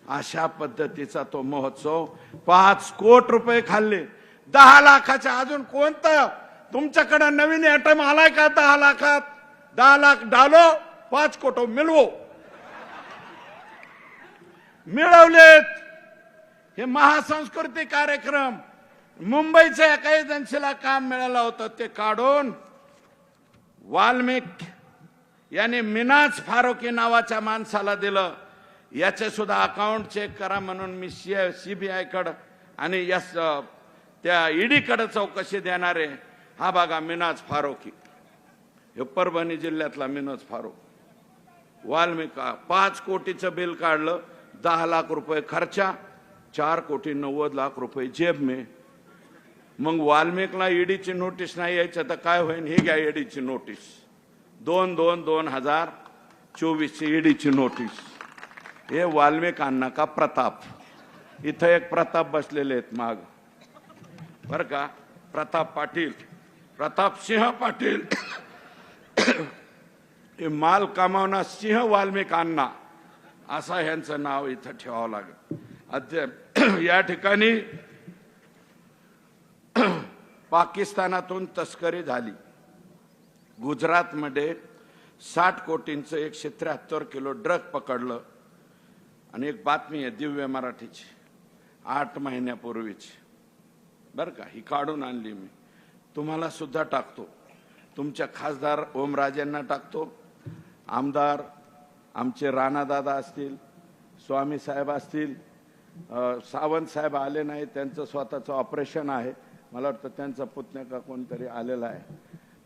अशा पद्धतीचा तो महोत्सव 5 कोटी रुपये खाल्ले. 10 लाखाच्या अजून कोणतं तुमच्याकडे नवीन आयटम आलाय का? 10 लाखात 10 लाख डालो 5 कोटी मिळवो. मिळवलेत. हे महासंस्कृती कार्यक्रम मुंबईच्या एका एजन्सीला काम मिळालं होतं, ते काढून वाल्मिक याने मिनाज फारुकी नावाच्या माणसाला दिलं. याचे सुद्धा अकाउंट चेक करा म्हणून मी सीबीआय कडे आणि त्या ईडी कडे चौकशी देणार आहे. हा बघा मिनाज फारुकी, हे परभणी जिल्ह्यातला मिनाज फारुक. वाल्मिक 5 कोटीचं बिल काढलं, 10 लाख रुपये खर्चा, 4,90,00,000 जेब में. मग वाल्मिकला ईडीची नोटीस नाही यायचं तर काय होईल? ही घ्या ईडीची नोटीस, 2/2/2024 ईडीची नोटीस. हे वाल्मिक अण्णा का प्रताप. इथं एक प्रताप बसलेले आहेत माग बर का, प्रताप पाटील, प्रताप सिंह पाटील. हे माल कमावणार सिंह वाल्मिक अण्णा असं ह्यांचं नाव इथं ठेवावं लागेल. या ठिकाणी पाकिस्तानातून तस्करी झाली. गुजरातमध्ये 60 कोटींचं 173 किलो ड्रग पकडलं. आणि एक बातमी आहे दिव्य मराठीची 8 महिन्यापूर्वीची बर का, ही काढून आणली मी, तुम्हाला सुद्धा टाकतो. तुमच्या खासदार ओमराजेंना टाकतो, आमदार आमचे राणादादा असतील, स्वामी साहेब असतील, सावंत साहेब आले नाही, त्यांचं स्वतःचं ऑपरेशन आहे. मला वाटतं त्यांचा पुतण्या का कोणतरी आलेला आहे,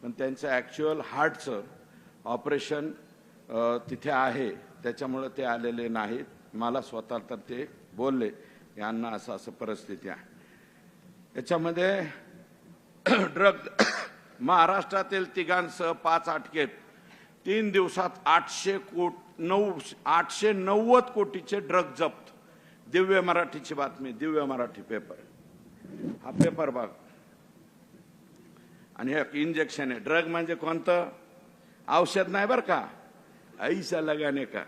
पण त्यांचं ॲक्च्युअल हार्टचं ऑपरेशन तिथे आहे, त्याच्यामुळे ते आलेले नाहीत. मला स्वतः तर ते बोलले यांना असं असं परिस्थिती आहे. याच्यामध्ये ड्रग महाराष्ट्रातील तिघांसह 5 अटकेत. 3 दिवसात 890 कोटीचे ड्रग जप्त. दिव्य मराठीची बातमी, दिव्य मराठी पेपर, हा पेपर बघ. आणि हे इंजेक्शन आहे. ड्रग म्हणजे कोणतं? औषध नाही बर का, ऐसा लगाने का.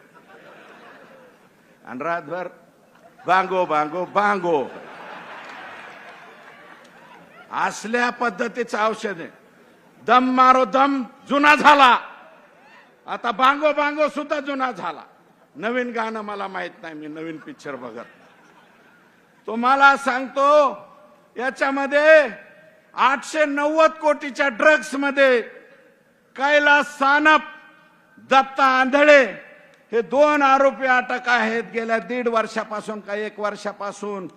आणि रातभर बांगो बांगो बांगो असल्या पद्धतीचं औषध आहे. दम मारो दम जुना झाला, आता बांगो बांगो सुद्धा जुना झाला. नवीन गाणं मला माहित नाही, मी नवीन पिक्चर बघत. तुम्हाला सांगतो याच्यामध्ये 890 कोटीच्या ड्रग्स मध्ये कैलास सानप, दत्ता आंधळे हे 2 आरोपी अटक आहेत. गेल्या 1.5 वर्षापासून का 1 वर्षापासून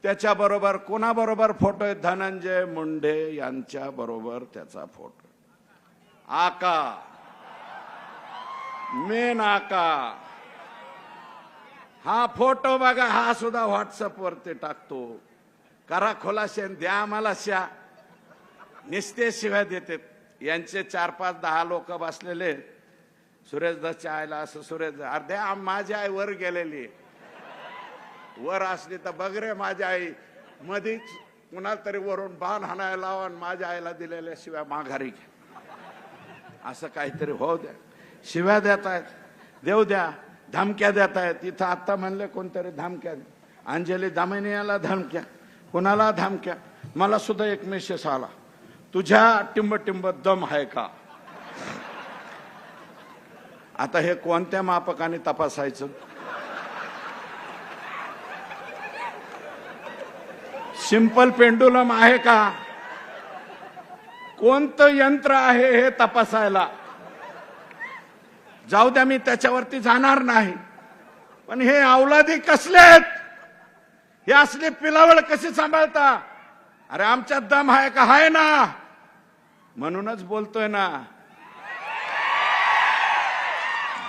त्याच्याबरोबर कोणाबरोबर फोटो आहे? धनंजय मुंडे यांच्या बरोबर त्याचा फोटो. आका, मेन आका, हा फोटो बघा. हा सुद्धा व्हॉट्सअप वरती टाकतो. करा खुलासे, द्या आम्हाला शा. निस्ते शिवाय देते. यांचे 4-5-10 लोक बसलेले. सुरेश दसच्या आईला असं, सुरेश अर्ध्या माझी आई वर गेलेली, वर असली तर बघ रे माझी आई, मधीच कुणाला तरी वरून बाण हाणायला लावा, माझ्या आईला दिलेल्या शिवाय माघारी घ्या. असं काहीतरी होऊ द्या. शिव्या देत आहेत, देऊ द्या. धमक्या देत आहेत. इथं आत्ता म्हणले कोणतरी धमक्या, अंजली दामिनीला धमक्या, कुणाला धमक्या. मला सुद्धा एक मेसेज आला, तुझ्या टिंब दम आहे का. आता हे कोणत्या मापकाने तपासायचं? सिंपल पेंडुलम आहे का? कोणतं यंत्र आहे हे तपासायला? जाऊ द्या, मी त्याच्यावरती जाणार नाही. पण हे औलादी कसले आहेत? हे असले पिलावळ कशी सांभाळता? अरे आमच्यात दम आहे का? आहे ना, म्हणूनच बोलतोय ना.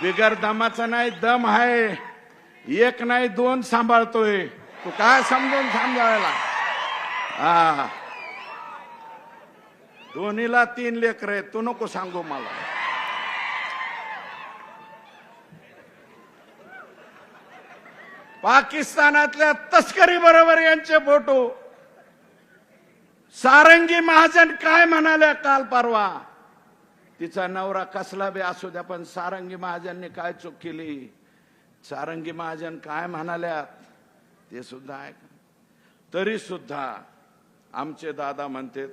बिगर दमाचा नाही, दम आहे. 1 नाही 2 सांभाळतोय. तू काय समजून सांभाळायला? हा, दोन्हीला 3 लेकर आहेत. तू नको सांगू मला. पाकिस्तानातल्या तस्करी बरोबर यांचे फोटो. सारंगी महाजन काय म्हणाल्या काल परवा? तिचा नवरा कसला बी असू द्या, पण सारंगी महाजनने काय चूक केली? सारंगी महाजन काय म्हणाल्यात ते सुद्धा ऐका. तरी सुद्धा आमचे दादा म्हणतात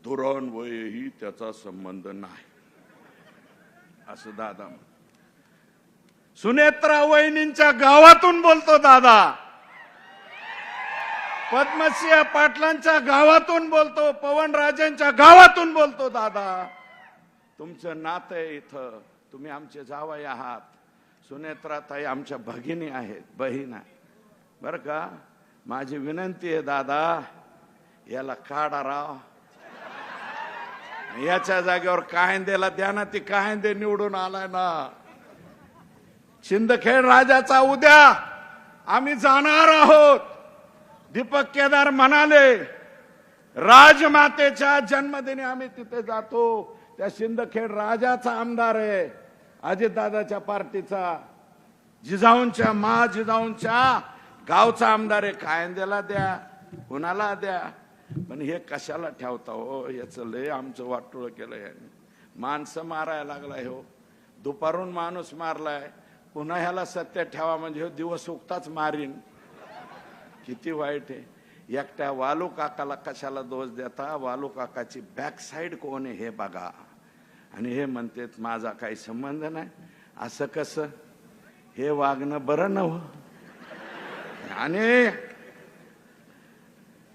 धोरण वयही त्याचा संबंध नाही असं दादा. सुनेत्रा वहिनींच्या गावातून बोलतो दादा, पद्मसिंह पाटलांच्या गावातून बोलतो, पवनराजेंच्या गावातून बोलतो. दादा तुमचं नातं आहे इथं, तुम्ही आमचे जावई आहात. सुनेत्राताई आमच्या भगिनी आहेत, बहीण आहे बर का. माझी विनंती आहे दादा, याला काढा राव, याच्या जागेवर कायंदेला द्या ना. ती कायंदे निवडून आलाय ना. शिंदखेड राजाचा उद्या आम्ही जाणार आहोत. दीपक केदार म्हणाले राजमातेच्या जन्मदिनी आम्ही तिथे जातो. त्या शिंदखेड राजाचा आमदार आहे, अजितदादाच्या पार्टीचा, जिजाऊंच्या गावचा आमदार आहे. कायंदेला द्या, कुणाला द्या, पण हे कशाला ठेवता हो. याचं लय आमचं वाटोळ केलं याने. माणसं मारायला लागलाय हो, दुपारून माणूस मारलाय, पुन्हा ह्याला सत्य ठेवा म्हणजे दिवस उगताच मारीन. किती वाईट आहे. एकट्या वालू काकाला कशाला दोष देता. वालू काकाची बॅक साईड कोण आहे हे बघा. आणि हे म्हणतात माझा काही संबंध नाही. असं कसं? हे वागणं बरं नव्ह. आणि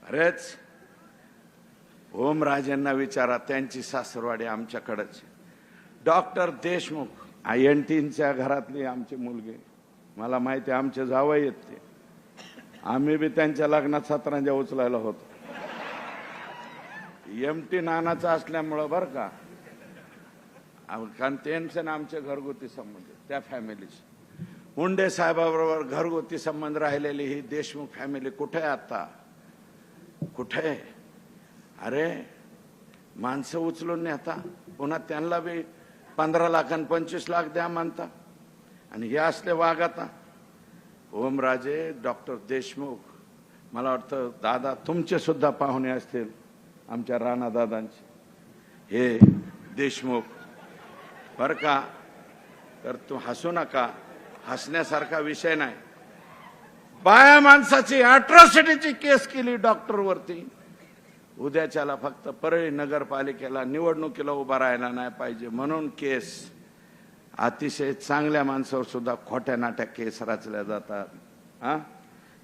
अरेच ओमराजेंना विचारा, त्यांची सासरवाडी आमच्याकडेच. डॉक्टर देशमुख INTच्या घरातली आमची मुलगी, मला माहिती आहे, आमचे जावई आहेत ते. आम्ही बी त्यांच्या लग्नात सतरंजा उचलायला होतो. MT नानाचं असल्यामुळं बरं का, कारण त्यांचं आमचे घरगुती संबंध त्या फॅमिलीचे. मुंडे साहेबाबरोबर घरगुती संबंध राहिलेली ही देशमुख फॅमिली कुठे आहे आता? कुठे? अरे माणसं उचलून नेता, पुन्हा त्यांना बी 15 लाख आणि 25 लाख द्या म्हणता. आणि हे असले वाघ आता. ओमराजे, डॉक्टर देशमुख, मला वाटतं दादा तुमचे सुद्धा पाहुणे असतील, आमच्या राणा दादांचे. हे देशमुख बर का. तर तू हसू नका, हसण्यासारखा विषय नाही. बाया माणसाची अॅट्रॉसिटीची केस केली डॉक्टरवरती. उद्याच्याला फक्त परळी नगरपालिकेला निवडणुकीला उभा राहायला नाही पाहिजे म्हणून केस. अतिशय चांगल्या माणसावर सुद्धा खोट्या नाट्या केस रचल्या जातात.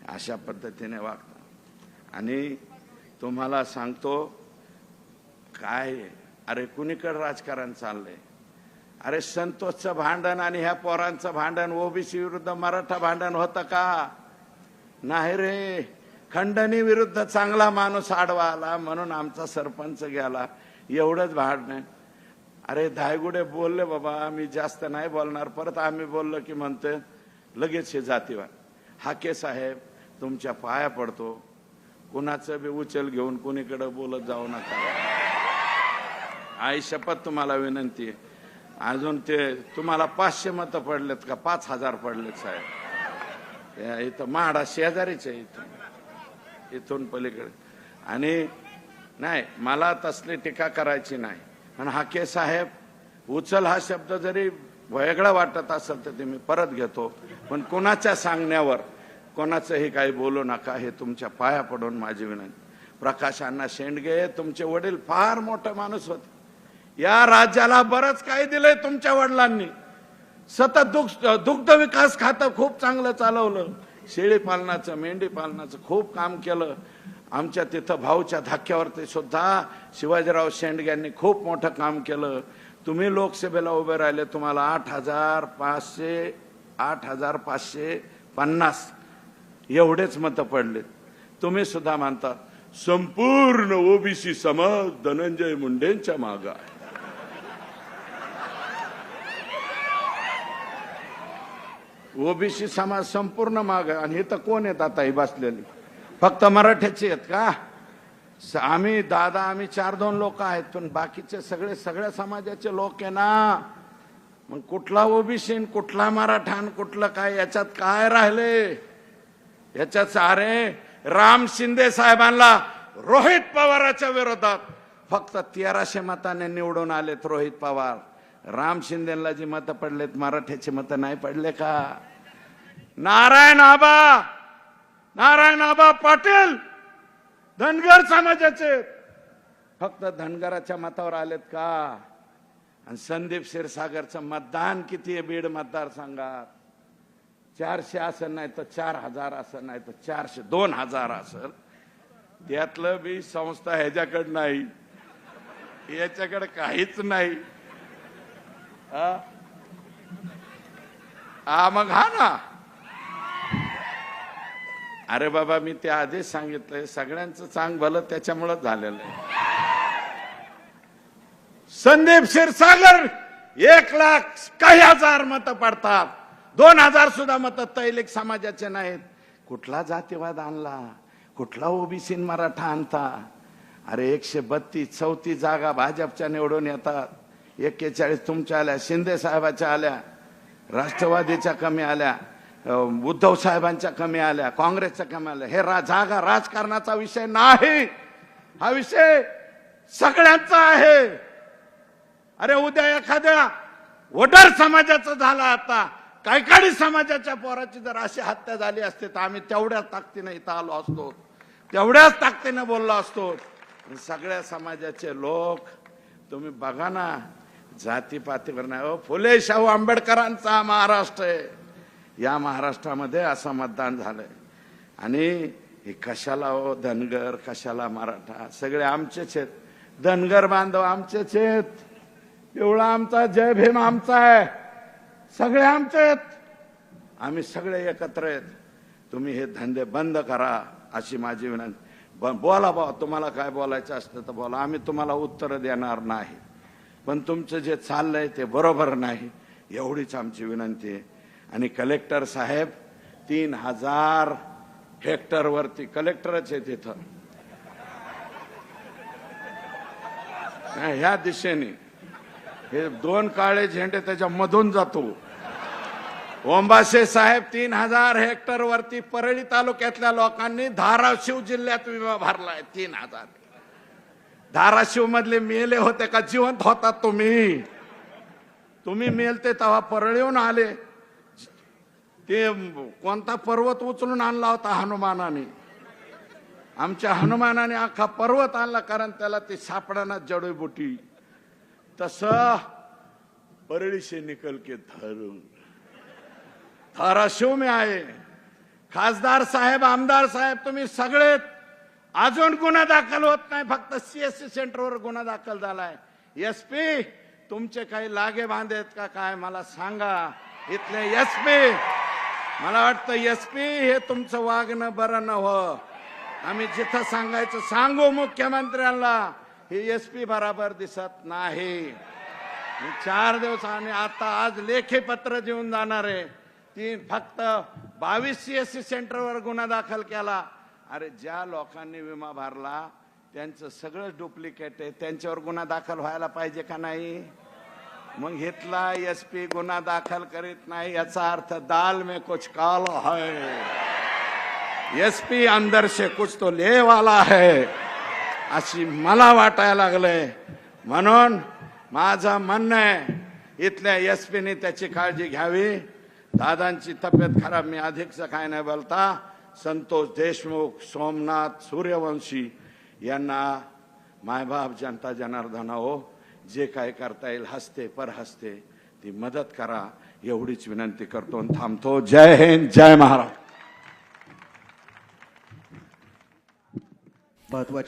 अशा पद्धतीने वागतात. आणि तुम्हाला सांगतो काय, अरे कुणीकडे राजकारण चाललंय. अरे संतोषचं भांडण आणि ह्या पोरांचं भांडण, ओबीसी विरुद्ध मराठा भांडण होतं का? नाही रे. खंडणी विरुद्ध चांगला माणूस आडवा आला म्हणून आमचा सरपंच गेला, एवढंच भांडण. अरे धायगुडे बोलले बाबा, मी जास्त नाही बोलणार. परत आम्ही बोललो की म्हणते लगेच हे जातीवाद. हाके साहेब तुमच्या पाया पडतो, कुणाचं बी उचल घेऊन कुणीकडे बोलत जाऊ नका. आई शपथ तुम्हाला विनंती आहे. अजून ते तुम्हाला 500 मतं पडलेत का 5000 पडलेत साहेब? इथं म्हाडा शेजारीच आहे, इथून पलीकडे. आणि नाही, मला तसली टीका करायची नाही. पण हाके साहेब उचल हा शब्द जरी वेगळा वाटत असेल तर ते मी परत घेतो. पण कोणाच्या सांगण्यावर कोणाचंही काही बोलू नका, हे तुमच्या पाया पडून माझी विनंती. प्रकाश अण्णा शेंडगे तुमचे वडील फार मोठे माणूस होते. या राज्याला बरंच काही दिलंय तुमच्या वडिलांनी. सतत दुग्ध विकास खातं खूप चांगलं चालवलं. शेळी पालनाचं, मेंढी पालनाचं खूप काम केलं. आमच्या तिथं भाऊच्या धक्क्यावरती सुद्धा शिवाजीराव शेंडग्यांनी खूप मोठं काम केलं. तुम्ही लोकसभेला उभे राहिले, तुम्हाला 8,550 एवढेच मतं पडले. तुम्ही सुद्धा म्हणता संपूर्ण ओबीसी समाज धनंजय मुंडेंच्या मागे आहे. ओबीसी समाज संपूर्ण माग. आणि हे तर कोण आहेत आता ही बसलेली? फक्त मराठ्याची आहेत का? आम्ही 4-2 लोक आहेत, पण बाकीचे सगळ्या समाजाचे लोक आहे ना. मग कुठला ओबीसी, कुठला मराठा, कुठलं काय, याच्यात काय राहिले? याच्यात अरे राम शिंदे साहेबांना रोहित पवाराच्या विरोधात फक्त 1300 मताने निवडून आलेत रोहित पवार. राम शिंदेला जी मतं पडलेत मराठ्याची मतं नाही पडले का? नारायण आबा पाटील धनगर समाजाचे फक्त धनगराच्या मतावर आलेत का? आणि संदीप क्षीरसागरचं मतदान किती आहे बीड मतदारसंघात? 400 असेल, नाही तर 4000 असेल, नाही तर 400 2000 असेल. त्यातलं बी संस्था ह्याच्याकडे नाही, याच्याकडे काहीच नाही. मग हा ना. अरे बाबा, मी त्या आधीच सांगितलंय सगळ्यांचं चांग भलं त्याच्यामुळेच झालेलं आहे. संदीप क्षीरसागर 1,00,000 काही हजार मतं पडतात, 2000 सुद्धा मतं तैलिक समाजाचे नाहीत. कुठला जातीवाद आणला? कुठला ओबीसी मराठा आणता? अरे 132-34 जागा भाजपच्या निवडून येतात, 41 तुमच्या आल्या, शिंदे साहेबाच्या आल्या, राष्ट्रवादीच्या कमी आल्या, उद्धव साहेबांच्या कमी आल्या, काँग्रेसच्या कमी आल्या. हे जागा राजकारणाचा विषय नाही, हा विषय सगळ्यांचा आहे. अरे उद्या एखाद्या वडार समाजाचं झाला, आता कैकाडी समाजाच्या पोराची जर अशी हत्या झाली असते तर आम्ही तेवढ्याच ताकदीने इथं आलो असतो, तेवढ्याच ताकदीने बोललो असतो. सगळ्या समाजाचे लोक तुम्ही बघा ना, जातीपातीवर नाही. फुले शाहू आंबेडकरांचा महाराष्ट्र आहे, या महाराष्ट्रामध्ये असं मतदान झालंय. आणि हे कशाला हो धनगर, कशाला मराठा, सगळे आमचेच आहेत. धनगर बांधव आमचेच आहेत, पिवळा आमचा, जय भीम आमचा आहे, सगळे आमचे आहेत, आम्ही सगळे एकत्र आहेत. तुम्ही हे धंदे बंद करा अशी माझी विनंती. बोला बा, तुम्हाला काय बोलायचं असतं तर बोला, आम्ही तुम्हाला उत्तर देणार नाही, पण तुमचं जे चाललंय ते बरोबर नाही, एवढीच आमची विनंती आहे. आणि कलेक्टर साहेब 3000 हेक्टरवरती, कलेक्टरच आहे तिथं, ह्या दिशेने हे 2 काळे झेंडे त्याच्या मधून जातो. ओंबासे साहेब 3000 हेक्टरवरती परळी तालुक्यातल्या लोकांनी धाराशिव जिल्ह्यात विमा भरलाय. 3000. धाराशिव मधले मेले होते का जिवंत होतात? तुम्ही मेलते तेव्हा परळीहून आले. ते कोणता पर्वत उचलून आणला होता हनुमानाने? आमच्या हनुमानाने अख्खा पर्वत आणला, कारण त्याला ते सापडाना जडीबुटी. तसं परळी से निकल के धाराशिव में आए. खासदार साहेब, आमदार साहेब, तुम्ही सगळे अजून गुन्हा दाखल होत नाही, फक्त सीएससी सेंटरवर गुन्हा दाखल झालाय. एसपी तुमचे काही लागे बांधे आहेत का काय मला सांगा. इथले एसपी, मला वाटतं एसपी हे तुमचं वागणं बरं न हो. आम्ही जिथं सांगायचं सांगू मुख्यमंत्र्यांना, हे एसपी बराबर दिसत नाही. 4 दिवस आणि आता आज लेखी पत्र देऊन जाणार आहे. फक्त 22 सीएससी सेंटरवर गुन्हा दाखल केला. अरे ज्या लोकांनी विमा भरला त्यांचं सगळं डुप्लिकेट आहे, त्यांच्यावर गुन्हा दाखल व्हायला पाहिजे का नाही? मग घेतला एसपी गुन्हा दाखल करीत नाही, याचा अर्थ दाल में कुछ काला है. एसपी अंदर से कुछ तो ले वाला है अशी मला वाटायला लागलंय. म्हणून माझं म्हणणं आहे, इथल्या एसपीने त्याची काळजी घ्यावी. दादांची तब्येत खराब, मी अधिकच काय नाही बोलता. संतोष देशमुख, सोमनाथ सूर्यवंशी यांना मायबाप जनता जनार्दन हो, जे काय करता येईल हस्ते पर हस्ते ती मदत करा, एवढीच विनंती करतो आणि थांबतो. जय हिंद, जय महाराष्ट्र.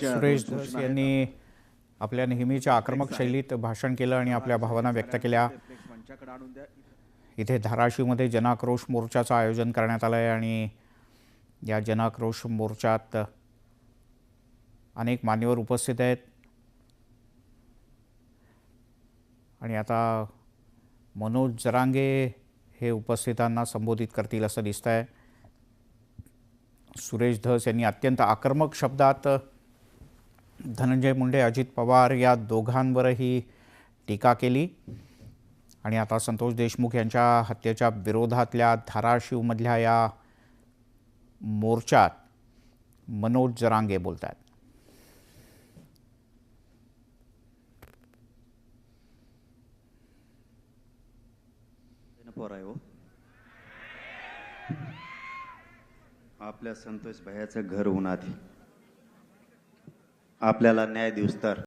सुरेश धस यांनी आपल्या नेहमीच्या आक्रमक शैलीत भाषण केलं आणि आपल्या भावना व्यक्त केल्या. इथे धाराशिवमध्ये जनाक्रोश मोर्चाचं आयोजन करण्यात आलं आहे आणि या जनाक्रोश मोर्चात अनेक मान्यवर उपस्थित आहेत. आणि आता मनोज जरांगे हे उपस्थितांना संबोधित करतील असं दिसतंय. सुरेश धस यांनी अत्यंत आक्रमक शब्दात धनंजय मुंडे, अजित पवार या दोघांवरही टीका केली. आणि आता संतोष देशमुख यांच्या हत्येच्या विरोधातल्या धाराशिवमधल्या या मोर्चात मनोज जरांगे बोलत आहेत. por ahí, आपल्या संतोष भैयाचं घर उन्हात आहे. आपल्याला न्याय देऊस तर